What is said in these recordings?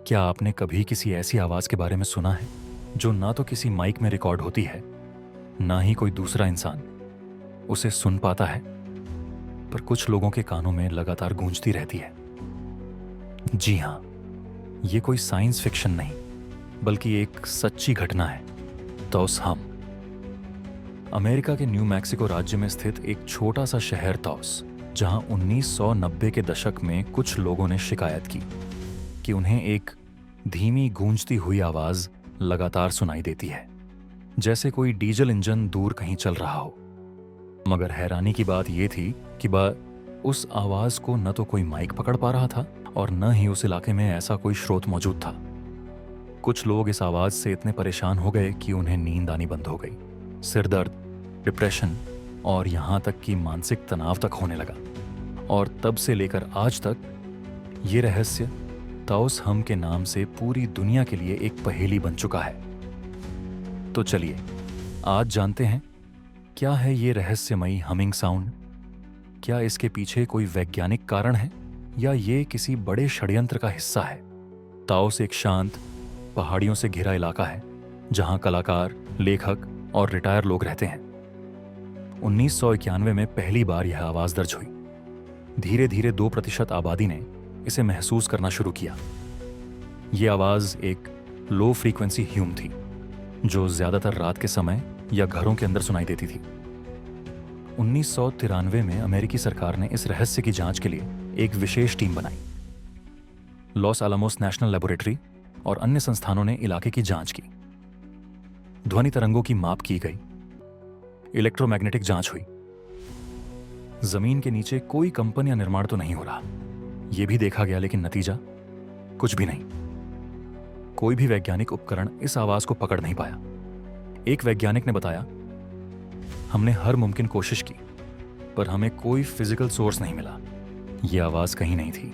क्या आपने कभी किसी ऐसी आवाज के बारे में सुना है जो ना तो किसी माइक में रिकॉर्ड होती है, ना ही कोई दूसरा इंसान उसे सुन पाता है, पर कुछ लोगों के कानों में लगातार गूंजती रहती है? जी हाँ, ये कोई साइंस फिक्शन नहीं, बल्कि एक सच्ची घटना है। तौस हम अमेरिका के न्यू मैक्सिको राज्य में स्थित एक छोटा सा शहर तौस, जहां 1990 के दशक में कुछ लोगों ने शिकायत की कि उन्हें एक धीमी गूंजती हुई आवाज लगातार सुनाई देती है, जैसे कोई डीजल इंजन दूर कहीं चल रहा हो। मगर हैरानी की बात यह थी कि उस आवाज को न तो कोई माइक पकड़ पा रहा था और न ही उस इलाके में ऐसा कोई स्रोत मौजूद था। कुछ लोग इस आवाज से इतने परेशान हो गए कि उन्हें नींद आनी बंद हो गई, सिर दर्द, डिप्रेशन और यहां तक कि मानसिक तनाव तक होने लगा। और तब से लेकर आज तक ये रहस्य ताओस हम के नाम से पूरी दुनिया के लिए एक पहेली बन चुका है। तो चलिए आज जानते हैं, क्या है ये रहस्यमयी हमिंग साउंड? क्या इसके पीछे कोई वैज्ञानिक कारण है या ये किसी बड़े षड्यंत्र का हिस्सा है? ताओस एक शांत, पहाड़ियों से घिरा इलाका है जहां कलाकार, लेखक और रिटायर लोग रहते हैं। 1991 में पहली बार यह आवाज दर्ज हुई। धीरे धीरे 2% आबादी ने इसे महसूस करना शुरू किया। यह आवाज एक लो फ्रीक्वेंसी ह्यूम थी जो ज्यादातर रात के समय या घरों के अंदर सुनाई देती थी। 1993 में अमेरिकी सरकार ने इस रहस्य की जांच के लिए एक विशेष टीम बनाई। लॉस आलामोस नेशनल लेबोरेटरी और अन्य संस्थानों ने इलाके की जांच की। ध्वनि तरंगों की माप की गई, इलेक्ट्रोमैग्नेटिक जांच हुई। जमीन के नीचे कोई कंपन या निर्माण तो नहीं हो रहा, यह भी देखा गया, लेकिन नतीजा कुछ भी नहीं। कोई भी वैज्ञानिक उपकरण इस आवाज को पकड़ नहीं पाया। एक वैज्ञानिक ने बताया, हमने हर मुमकिन कोशिश की, पर हमें कोई फिजिकल सोर्स नहीं मिला। यह आवाज कहीं नहीं थी,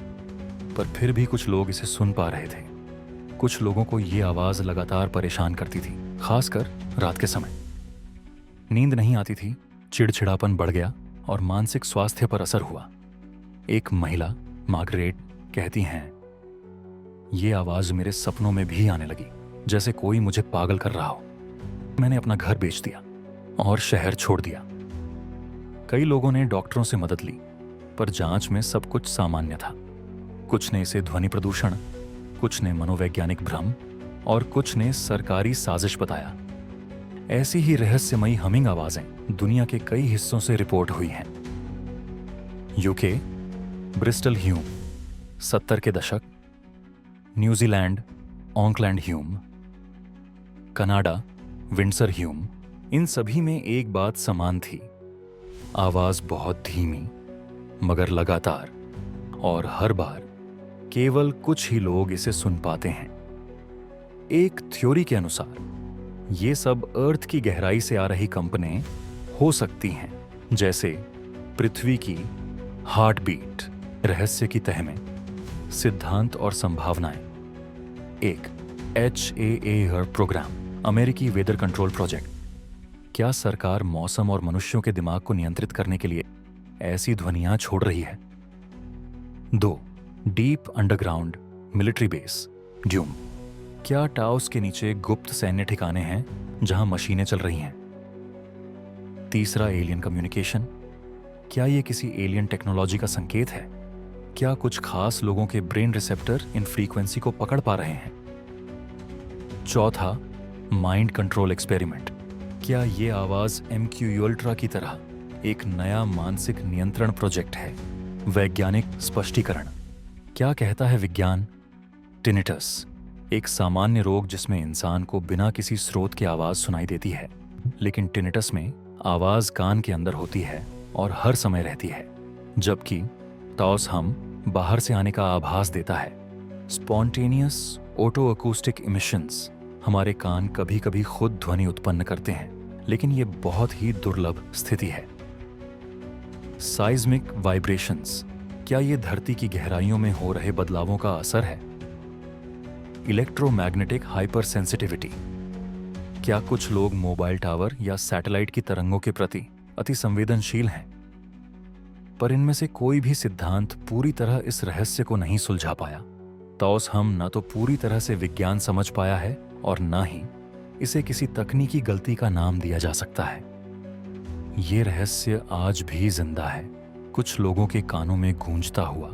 पर फिर भी कुछ लोग इसे सुन पा रहे थे। कुछ लोगों को यह आवाज लगातार परेशान करती थी, खासकर रात के समय। नींद नहीं आती थी, चिड़चिड़ापन बढ़ गया और मानसिक स्वास्थ्य पर असर हुआ। एक महिला, मार्गरेट, कहती हैं, ये आवाज मेरे सपनों में भी आने लगी, जैसे कोई मुझे पागल कर रहा हो। मैंने अपना घर बेच दिया और शहर छोड़ दिया। कई लोगों ने डॉक्टरों से मदद ली, पर जांच में सब कुछ सामान्य था। कुछ ने इसे ध्वनि प्रदूषण, कुछ ने मनोवैज्ञानिक भ्रम और कुछ ने सरकारी साजिश बताया। ऐसी ही रहस्यमयी हमिंग आवाजें दुनिया के कई हिस्सों से रिपोर्ट हुई हैं। यूके, ब्रिस्टल ह्यूम, 70 के दशक। न्यूजीलैंड, ऑकलैंड ह्यूम। कनाडा, विंडसर ह्यूम। इन सभी में एक बात समान थी, आवाज बहुत धीमी मगर लगातार, और हर बार केवल कुछ ही लोग इसे सुन पाते हैं। एक थ्योरी के अनुसार ये सब अर्थ की गहराई से आ रही कंपनें हो सकती हैं, जैसे पृथ्वी की हार्ट बीट। रहस्य की तह में सिद्धांत और संभावनाएं। एक HAAR प्रोग्राम, अमेरिकी वेदर कंट्रोल प्रोजेक्ट। क्या सरकार मौसम और मनुष्यों के दिमाग को नियंत्रित करने के लिए ऐसी ध्वनियां छोड़ रही है? 2. डीप अंडरग्राउंड मिलिट्री बेस, ड्यूम। क्या टाओस के नीचे गुप्त सैन्य ठिकाने हैं जहां मशीनें चल रही हैं? 3. Alien communication. क्या यह किसी एलियन टेक्नोलॉजी का संकेत है? क्या कुछ खास लोगों के ब्रेन रिसेप्टर इन फ्रीक्वेंसी को पकड़ पा रहे हैं? 4. Mind control experiment. क्या यह आवाज MQ अल्ट्रा की तरह एक नया मानसिक नियंत्रण प्रोजेक्ट है? वैज्ञानिक स्पष्टीकरण। क्या कहता है विज्ञान? टिनिटस, एक सामान्य रोग जिसमें इंसान को बिना किसी स्रोत की आवाज सुनाई देती है, लेकिन टिनिटस में आवाज कान के अंदर होती है और हर समय रहती है, जबकि ताओस हम बाहर से आने का आभास देता है। Spontaneous auto acoustic emissions. हमारे कान कभी कभी खुद ध्वनि उत्पन्न करते हैं, लेकिन यह बहुत ही दुर्लभ स्थिति है। Seismic vibrations. क्या यह धरती की गहराइयों में हो रहे बदलावों का असर है? Electromagnetic hyper sensitivity. क्या कुछ लोग मोबाइल टावर या सैटेलाइट की तरंगों के प्रति अति संवेदनशील हैं? पर इनमें से कोई भी सिद्धांत पूरी तरह इस रहस्य को नहीं सुलझा पाया। ताओस हम न तो पूरी तरह से विज्ञान समझ पाया है और न ही इसे किसी तकनीकी गलती का नाम दिया जा सकता है। ये रहस्य आज भी जिंदा है, कुछ लोगों के कानों में गूंजता हुआ,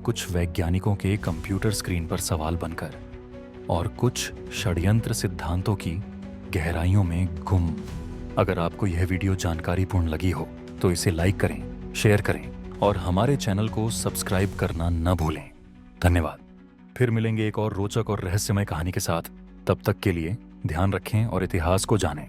कुछ वैज्ञानिकों के कंप्यूटर स्क्रीन पर सवाल बनकर, और कुछ षड्यंत्र सिद्धांतों की गहराइयों में गुम। अगर आपको यह वीडियो जानकारीपूर्ण लगी हो तो इसे लाइक करें, शेयर करें और हमारे चैनल को सब्सक्राइब करना न भूलें। धन्यवाद। फिर मिलेंगे एक और रोचक और रहस्यमय कहानी के साथ। तब तक के लिए ध्यान रखें और इतिहास को जानें।